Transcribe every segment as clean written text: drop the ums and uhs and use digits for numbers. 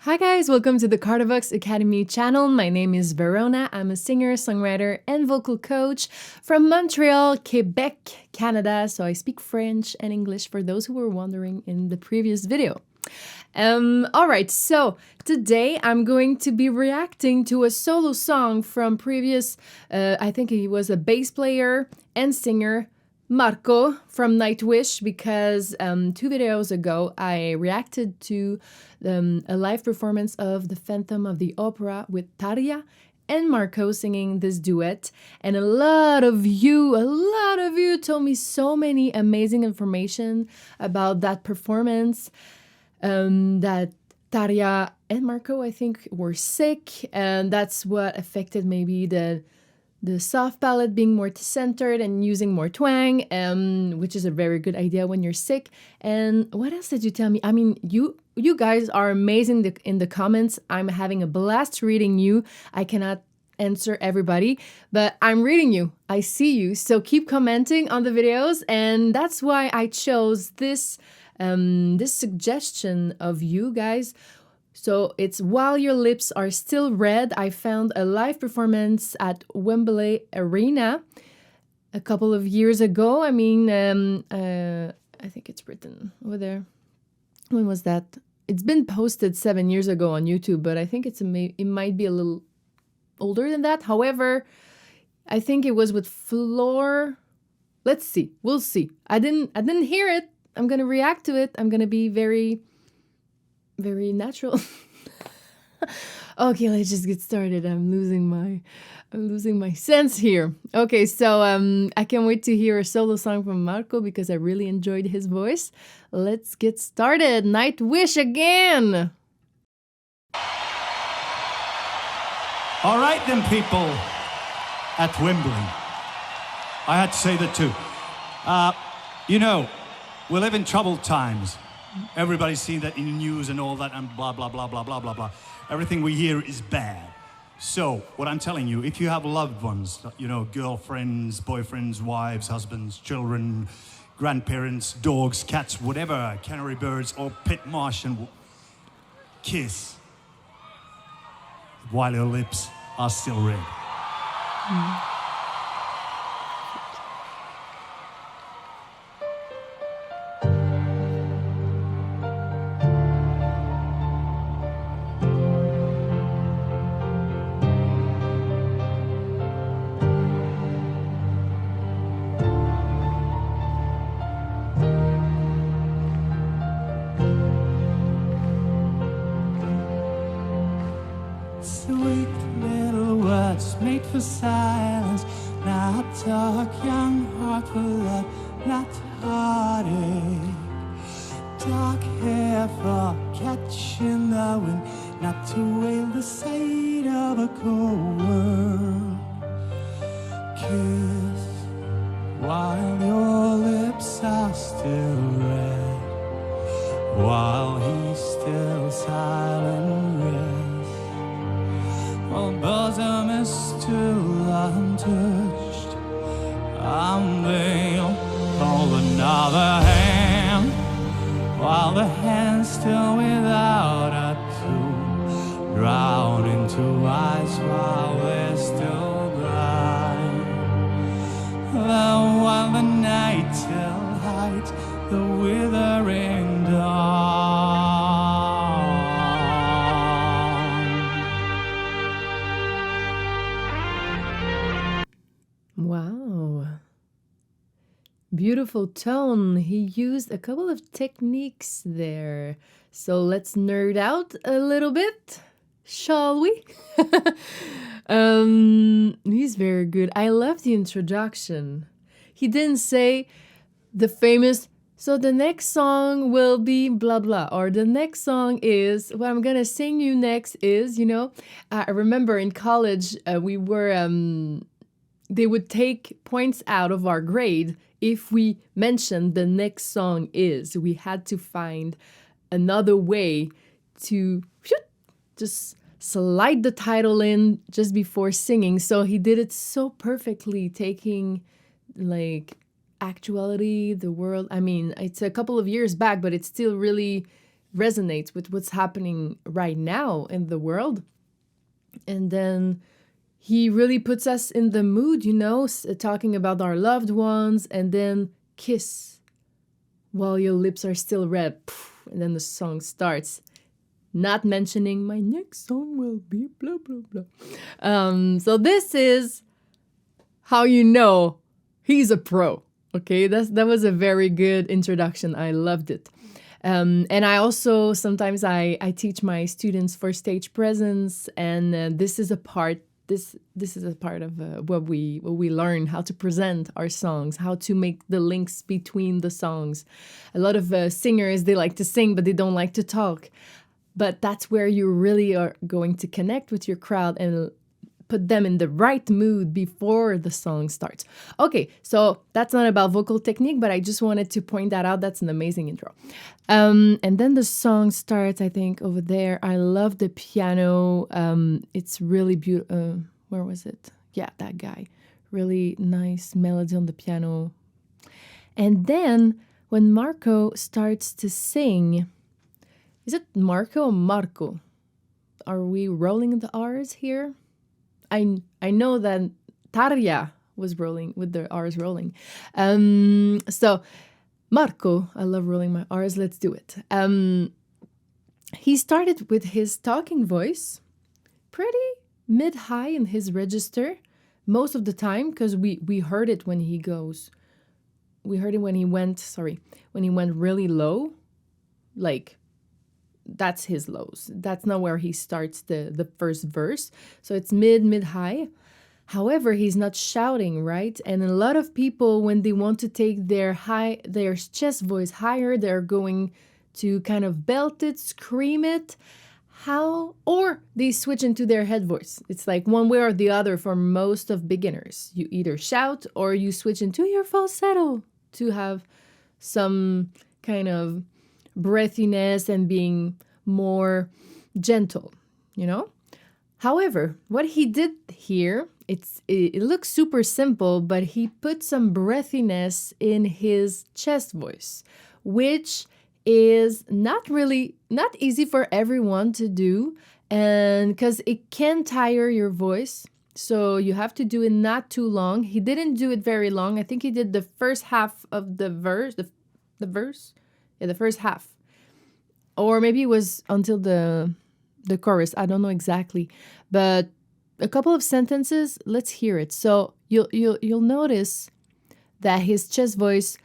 Hi guys, welcome to the Kardavox Academy channel. My name is Veronna. I'm a singer, songwriter, and vocal coach from Montreal, Quebec, Canada. So I speak French and English for those who were wondering in the previous video. All right, so today I'm going to be reacting to a solo song from previous, I think he was a bass player and singer, Marko from Nightwish, because 2 videos ago I reacted to a live performance of The Phantom of the Opera with Tarja and Marko singing this duet. And a lot of you told me so many amazing information about that performance, that Tarja and Marko, I think, were sick, and that's what affected maybe the soft palette being more centered and using more twang, which is a very good idea when you're sick. And what else did you tell me? I mean, you guys are amazing in the comments. I'm having a blast reading you. I cannot answer everybody, but I'm reading you. I see you. So keep commenting on the videos, and that's why I chose this suggestion of you guys. So it's While Your Lips Are Still Red. I found a live performance at Wembley Arena a couple of years ago. I mean, I think it's written over there. When was that? It's been posted 7 years ago on YouTube, but I think it might be a little older than that. However, I think it was with Floor. Let's see. We'll see. I didn't hear it. I'm gonna react to it. I'm gonna be very natural. Okay, let's just get started. I'm losing my sense here. Okay, so I can't wait to hear a solo song from Marko because I really enjoyed his voice. Let's get started. Nightwish again. All right then, people at Wembley. I had to say that too. You know, we live in troubled times. Everybody's seen that in the news and all that and blah, blah, blah, blah, blah, blah, blah. Everything we hear is bad. So, what I'm telling you, if you have loved ones, you know, girlfriends, boyfriends, wives, husbands, children, grandparents, dogs, cats, whatever, canary birds, or pet Martian, kiss while your lips are still red. Sweet little words made for silence. Now talk, young heart for love, not heartache. Dark hair for catching the wind, not to wail the sight of a cold world. Kiss while your lips are still red, while he's still silent red. While bosom is still untouched, I'm there, hold another hand, while the hand's still without a tool, drown into eyes while they're still blind. While the night still hides the withering dawn. Wow. Beautiful tone. He used a couple of techniques there. So let's nerd out a little bit, shall we? He's very good. I love the introduction. He didn't say the famous, so the next song will be blah blah, or the next song is, what I'm gonna sing you next is, you know. I remember in college, we were they would take points out of our grade if we mentioned the next song is. We had to find another way to just slide the title in just before singing. So he did it so perfectly, taking like actuality, the world. I mean, it's a couple of years back, but it's still really resonates with what's happening right now in the world. And then he really puts us in the mood, talking about our loved ones, and then kiss while your lips are still red. And then the song starts. Not mentioning my next song will be blah, blah, blah. So this is how you know he's a pro. Okay, that was a very good introduction. I loved it. And I also, sometimes I teach my students for stage presence, and this is a part of what we learn, how to present our songs, how to make the links between the songs. A lot of singers, they like to sing, but they don't like to talk. But that's where you really are going to connect with your crowd and put them in the right mood before the song starts. Okay, so that's not about vocal technique, but I just wanted to point that out. That's an amazing intro. And then the song starts, I think, over there. I love the piano. It's really beautiful. Where was it? Yeah, that guy. Really nice melody on the piano. And then when Marko starts to sing... Is it Marko or Marco? Are we rolling the R's here? I know that Tarja was rolling with the R's rolling. So Marko, I love rolling my R's. Let's do it. He started with his talking voice, pretty mid-high in his register most of the time, because we heard it when he goes. We heard it when he went really low, like. That's his lows. That's not where he starts the first verse. So it's mid-high. However, he's not shouting, right? And a lot of people, when they want to take their chest voice higher, they're going to kind of belt it, scream it. Or they switch into their head voice. It's like one way or the other for most of beginners. You either shout or you switch into your falsetto to have some kind of breathiness and being more gentle, However, what he did here, it looks super simple, but he put some breathiness in his chest voice, which is not easy for everyone to do, and because it can tire your voice. So you have to do it not too long. He didn't do it very long. I think he did the first half of the verse, the verse. Yeah, the first half. Or maybe it was until the chorus. I don't know exactly. But a couple of sentences, let's hear it. So you'll notice that his chest voice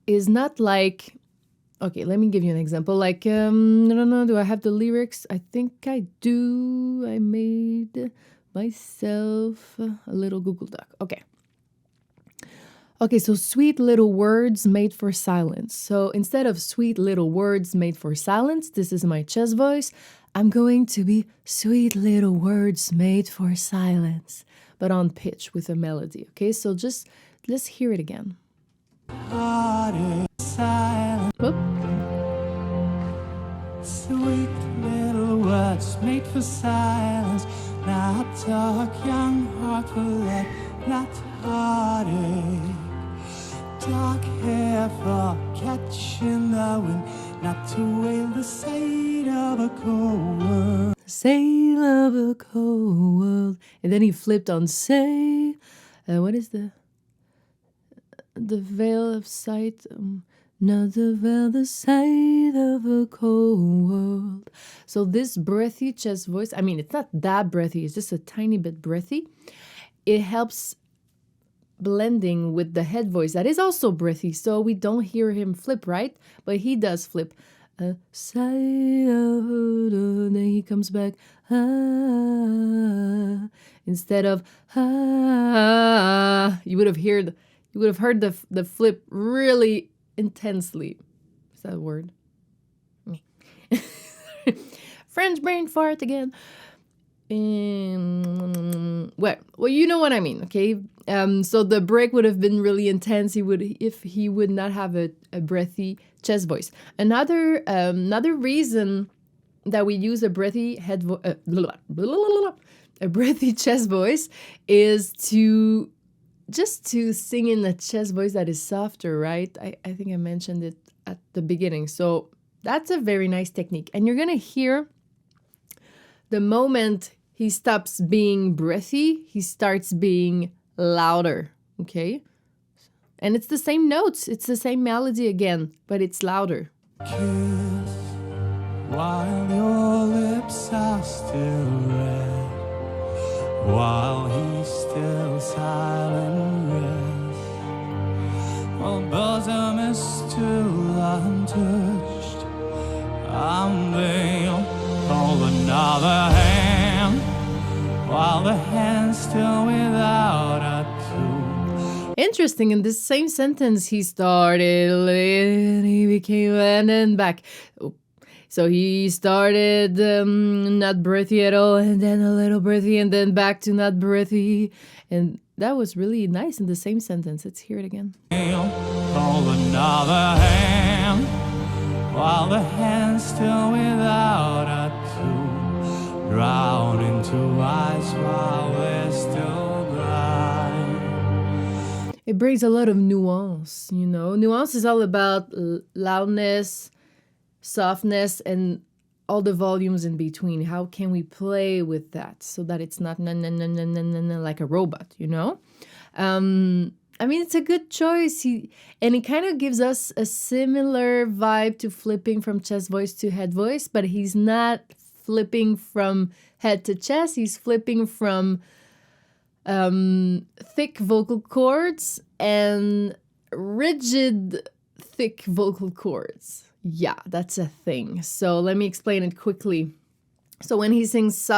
is not like... Okay, let me give you an example. Like, I don't know, do I have the lyrics? I think I do. I made myself a little Google Doc. Okay, so sweet little words made for silence. So instead of sweet little words made for silence, this is my chest voice. I'm going to be sweet little words made for silence, but on pitch with a melody. Okay, so let's hear it again. Whoop. Sweet little words made for silence. Now talk, young heart will let, not heartache. Dark hair for catching the wind, not to wail the sight of a cold world. Sail of a cold world. And then he flipped on say. What is the veil of sight? Not the veil, the sight of a cold world. So this breathy chest voice, I mean, it's not that breathy, it's just a tiny bit breathy. It helps blending with the head voice that is also breathy, so we don't hear him flip, right? But he does flip. Then he comes back instead of you would have heard the flip really intensely. Is that a word? French brain fart again. Well, you know what I mean, okay? So the break would have been really intense. If he would not have a breathy chest voice. Another reason that we use a breathy a breathy chest voice is to sing in a chest voice that is softer, right? I think I mentioned it at the beginning. So That's a very nice technique. And you're going to hear the moment he stops being breathy, he starts being louder, okay? And it's the same notes, it's the same melody again, but it's louder. Kiss while your lips are still red, while he's still silent rest, while bosom is still untouched, and they hold another hand, while the hand's still without a tune. Interesting, in this same sentence, he started and he became and then back. So he started not breathy at all, and then a little breathy, and then back to not breathy. And that was really nice in the same sentence. Let's hear it again. Hold another hand, while the hand's still without a tune. Drown into eyes while they're still blind. It brings a lot of nuance, you know. Nuance is all about loudness, softness, and all the volumes in between. How can we play with that so that it's not like a robot, you know? I mean, it's a good choice. And it kind of gives us a similar vibe to flipping from chest voice to head voice, but he's not flipping from head to chest. He's flipping from thick vocal cords and rigid thick vocal cords. Yeah, that's a thing. So let me explain it quickly. So when he sings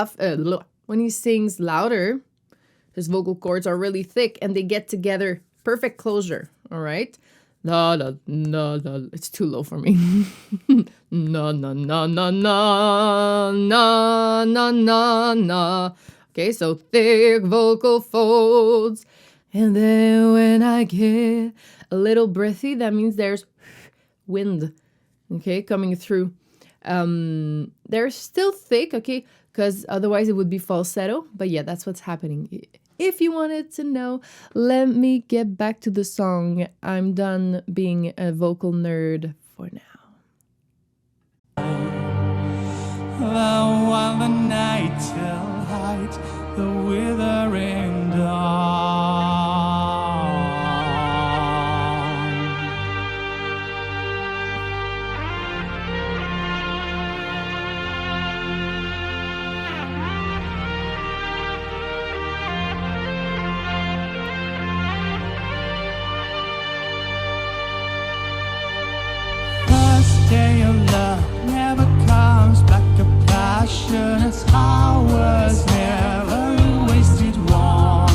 when he sings louder, his vocal cords are really thick and they get together. Perfect closure. All right. No, no, no, no. It's too low for me. No, no, no, no, no, no, no, no, no. Okay, so thick vocal folds. And then when I get a little breathy, that means there's wind, okay, coming through. They're still thick, okay, because otherwise it would be falsetto. But yeah, that's what's happening. If you wanted to know, let me get back to the song. I'm done being a vocal nerd for now. While the night till height, the withering dawn. First day of love never comes back. Passionate hours never wasted one.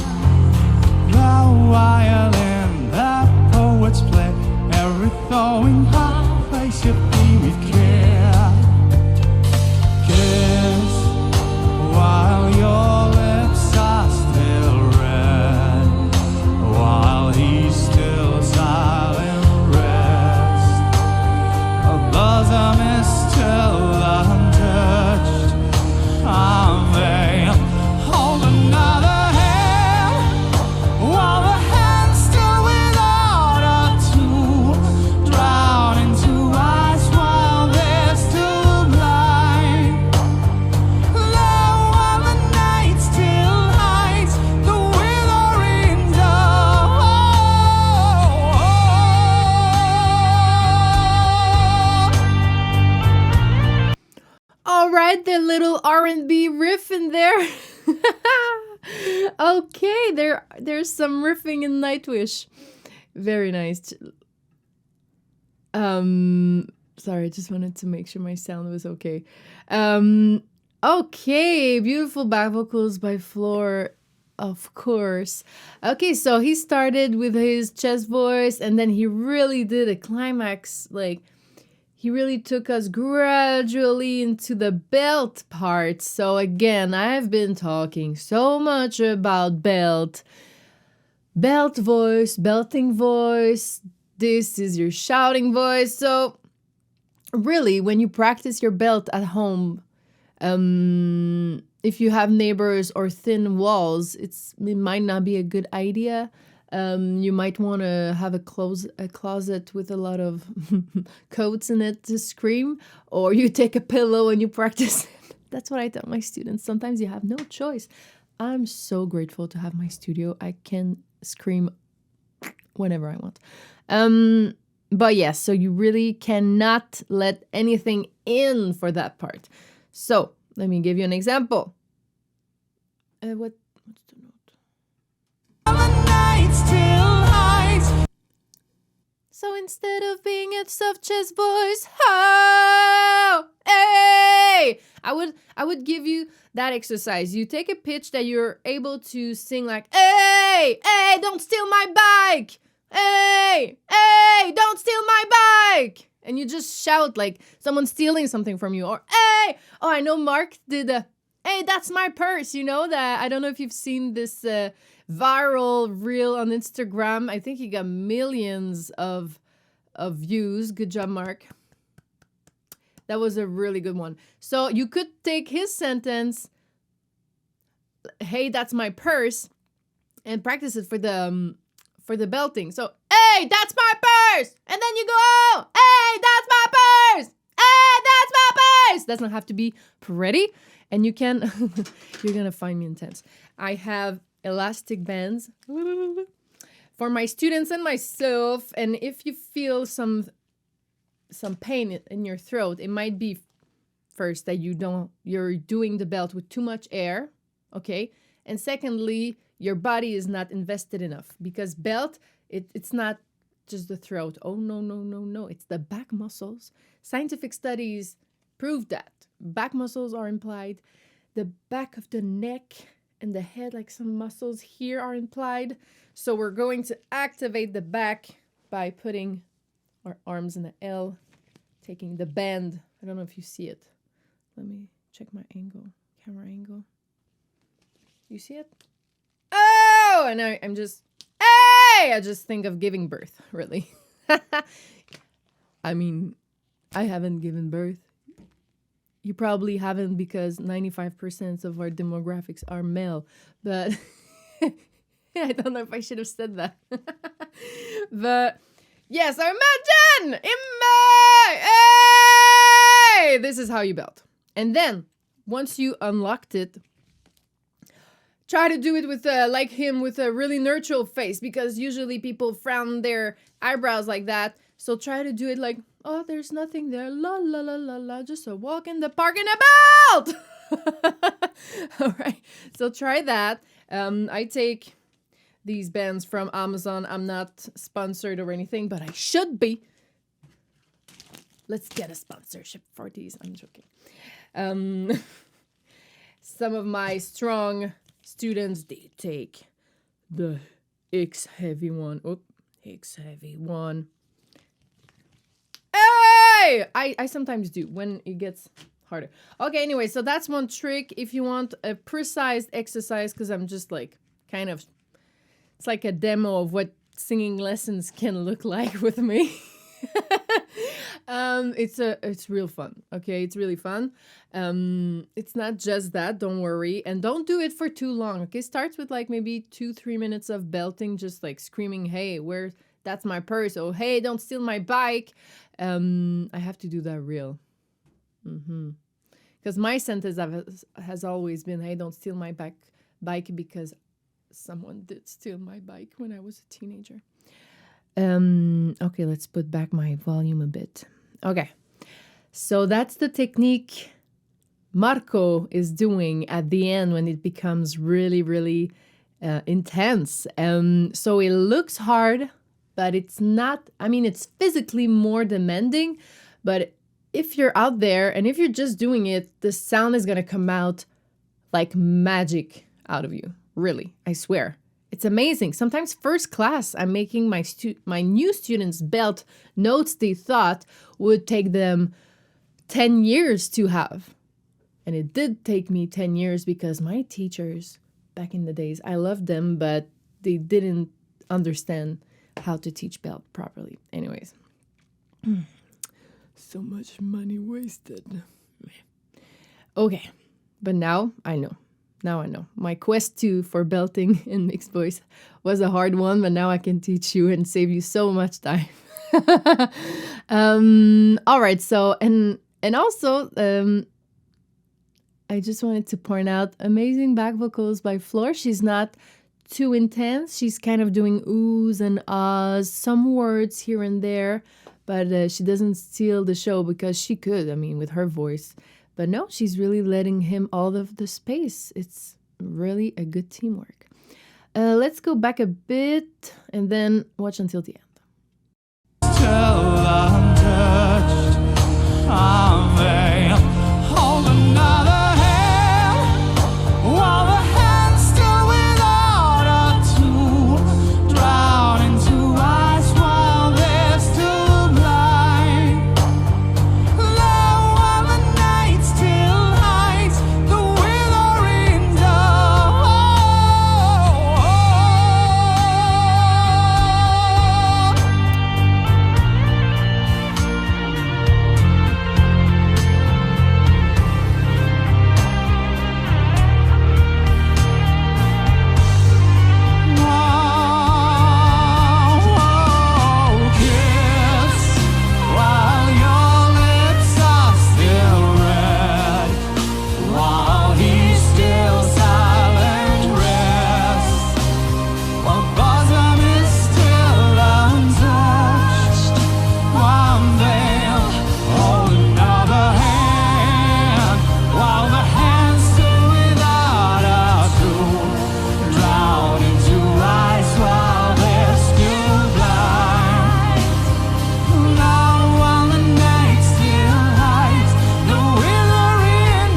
The violin, the poets play, every thawing heart plays your theme with care. Kiss while your lips are still red, while he's still silent rest. A bosom is still untouched. Hold another hand, while the hand's still without a tool. Drown into eyes while they're still blind. Low while the night still hides the withering dawn. All right, the little R&B riff in there. Okay, there's some riffing in Nightwish. Very nice. Sorry, I just wanted to make sure my sound was okay. Okay, beautiful back vocals by Floor, of course. Okay, so he started with his chest voice, and then he really did a climax, like he really took us gradually into the belt part. So again, I've been talking so much about belt voice, belting voice. This is your shouting voice. So really, when you practice your belt at home, if you have neighbors or thin walls, it might not be a good idea. You might want to have a closet with a lot of coats in it to scream, or you take a pillow and you practice. That's what I tell my students. Sometimes you have no choice. I'm so grateful to have my studio. I can scream whenever I want. But yes, so you really cannot let anything in for that part. So let me give you an example. What's the note? So instead of being a soft chest voice, oh, hey, I would give you that exercise. You take a pitch that you're able to sing like, hey, hey, don't steal my bike. Hey, hey, don't steal my bike. And you just shout like someone's stealing something from you. Or, hey, oh, I know Mark did a, hey, that's my purse. You know that, I don't know if you've seen this viral reel on Instagram. I think he got millions of views. Good job, Mark. That was a really good one. So you could take his sentence, hey, that's my purse, and practice it for the belting. So, hey, that's my purse. And then you go, oh, hey, that's my purse. Hey, that's my purse. Doesn't have to be pretty. And you can, you're going to find me intense. I have elastic bands for my students and myself. And if you feel some pain in your throat, it might be first that you're doing the belt with too much air. Okay. And secondly, your body is not invested enough, because belt, it's not just the throat. Oh, no. It's the back muscles. Scientific studies prove that. Back muscles are implied. The back of the neck and the head, like some muscles here, are implied. So we're going to activate the back by putting our arms in the L, taking the band. I don't know if you see it. Let me check my camera angle. You see it? Oh, and I'm just, hey, I just think of giving birth, really. I mean, I haven't given birth. You probably haven't, because 95% of our demographics are male. But I don't know if I should have said that. But yes, so imagine, hey, this is how you belt. And then once you unlocked it, try to do it with like him, with a really neutral face, because usually people frown their eyebrows like that. So try to do it like, oh, there's nothing there. La, la, la, la, la. Just a walk in the park in a belt. All right. So try that. I take these bands from Amazon. I'm not sponsored or anything, but I should be. Let's get a sponsorship for these. I'm joking. Some of my strong students, they take the X heavy one. X heavy one. Hey! I sometimes do when it gets harder. Okay, anyway, so that's one trick. If you want a precise exercise, because I'm just like kind of, it's like a demo of what singing lessons can look like with me. It's real fun. Okay, it's really fun. It's not just that, don't worry, and don't do it for too long. Okay, starts with like maybe 2-3 minutes of belting, just like screaming, hey, that's my purse. Oh, hey, don't steal my bike. I have to do that real. Because my sentence has always been, hey, don't steal my bike, because someone did steal my bike when I was a teenager. Okay, let's put back my volume a bit. Okay, so that's the technique Marko is doing at the end when it becomes really, really intense. So it looks hard, but it's not. I mean, it's physically more demanding, but if you're out there and if you're just doing it, the sound is going to come out like magic out of you. Really, I swear. It's amazing. Sometimes first class, I'm making my new students belt notes they thought would take them 10 years to have. And it did take me 10 years because my teachers back in the days, I loved them, but they didn't understand how to teach belt properly. Anyways, so much money wasted. Okay, but now I know. now I know. My quest for belting in mixed voice was a hard one, but now I can teach you and save you so much time. All right. So, and also, I just wanted to point out amazing back vocals by Flor. She's not too intense. She's kind of doing oohs and ahs, some words here and there, but she doesn't steal the show because she could, I mean, with her voice. But no, she's really letting him all of the space. It's really a good teamwork. Let's go back a bit and then watch until the end. Till I'm touched, I may hold another hand, while the hand still without a tool, drown into ice while they're still blind. Low while the night still hides the withering dawn. Kiss while your lips are still red, while he's still silent rests, while bosom is still untouched. One veil, hold another hand, while the hand's still without a tool, drown into ice while they're still blind. Now while the night still hides the withering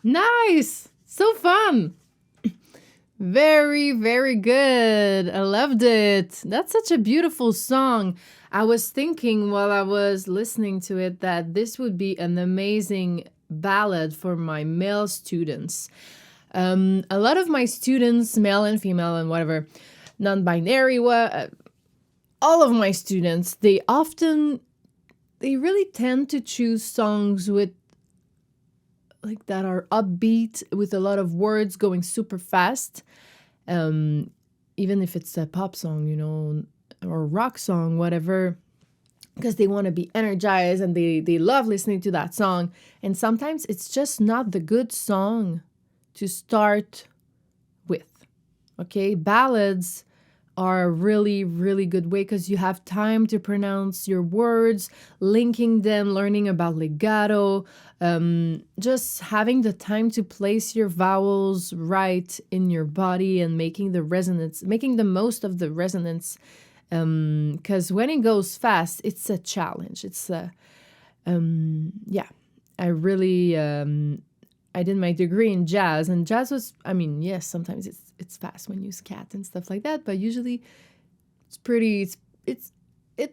Nice! So fun! Very, very good. I loved it. That's such a beautiful song. I was thinking while I was listening to it that this would be an amazing ballad for my male students. A lot of my students, male and female and whatever, non-binary, all of my students, they really tend to choose songs with like that are upbeat with a lot of words going super fast. Even if it's a pop song, you know, or rock song, whatever, because they want to be energized and they love listening to that song. And sometimes it's just not the good song to start with. Okay, ballads are a really, really good way because you have time to pronounce your words, linking them, learning about legato, just having the time to place your vowels right in your body and making the resonance, making the most of the resonance. Because when it goes fast, it's a challenge. It's I really, I did my degree in jazz, and jazz was, I mean, yes, sometimes it's fast when you scat and stuff like that, but usually it's pretty, it's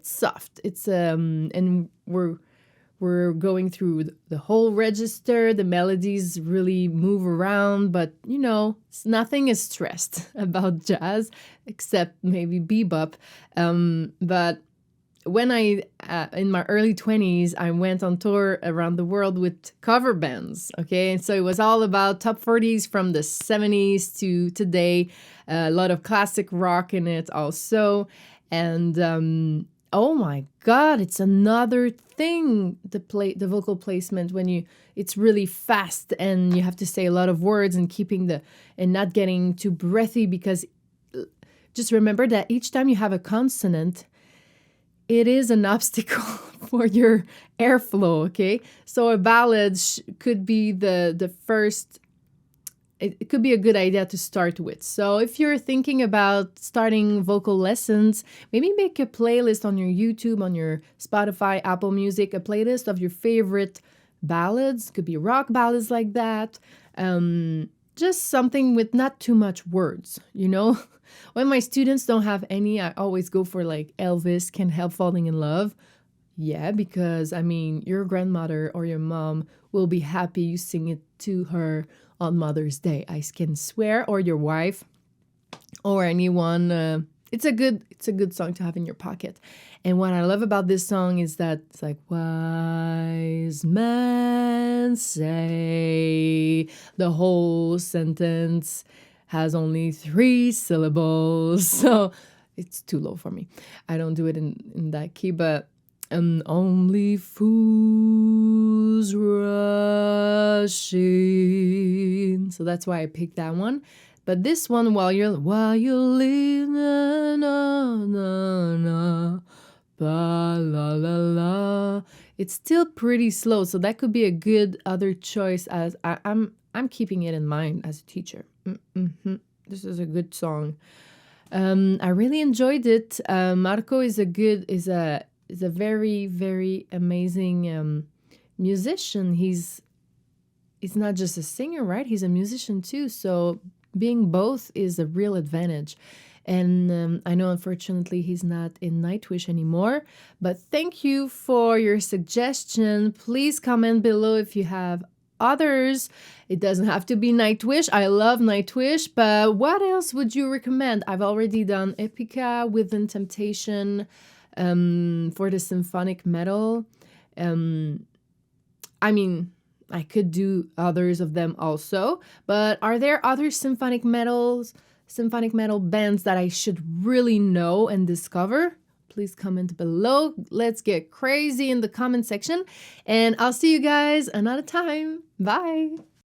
soft. It's and we're going through the whole register. The melodies really move around, but you know, nothing is stressed about jazz except maybe bebop. But when I, in my early 20s, I went on tour around the world with cover bands, okay? And so it was all about top 40s from the 70s to today, a lot of classic rock in it also. And oh my God, it's another thing, the vocal placement when it's really fast and you have to say a lot of words and and not getting too breathy, because just remember that each time you have a consonant, it is an obstacle for your airflow, okay? So a ballad could be the first it could be a good idea to start with. So if you're thinking about starting vocal lessons, maybe make a playlist on your YouTube, on your Spotify, Apple Music, a playlist of your favorite ballads. Could be rock ballads like that. Just something with not too much words, you know? When my students don't have any, I always go for like Elvis, Can't Help Falling in Love. Yeah, because I mean, your grandmother or your mom will be happy you sing it to her on Mother's Day. I can swear, or your wife, or anyone. It's a good song to have in your pocket. And what I love about this song is that it's like wise men say, the whole sentence has only 3 syllables, so it's too low for me. I don't do it in that key, but only fools rush in. So that's why I picked that one. But this one, while you're leave, na na na na, ba la la la, it's still pretty slow. So that could be a good other choice. As I'm keeping it in mind as a teacher. This is a good song. I really enjoyed it. Marko is a very, very amazing musician. He's not just a singer, right? He's a musician too. So being both is a real advantage. And I know, unfortunately, he's not in Nightwish anymore. But thank you for your suggestion. Please comment below if you have others. It doesn't have to be Nightwish. I love Nightwish, but what else would you recommend? I've already done Epica, Within Temptation, for the symphonic metal. I mean, I could do others of them also, but are there other symphonic metal bands that I should really know and discover? Please comment below. Let's get crazy in the comment section, and I'll see you guys another time. Bye.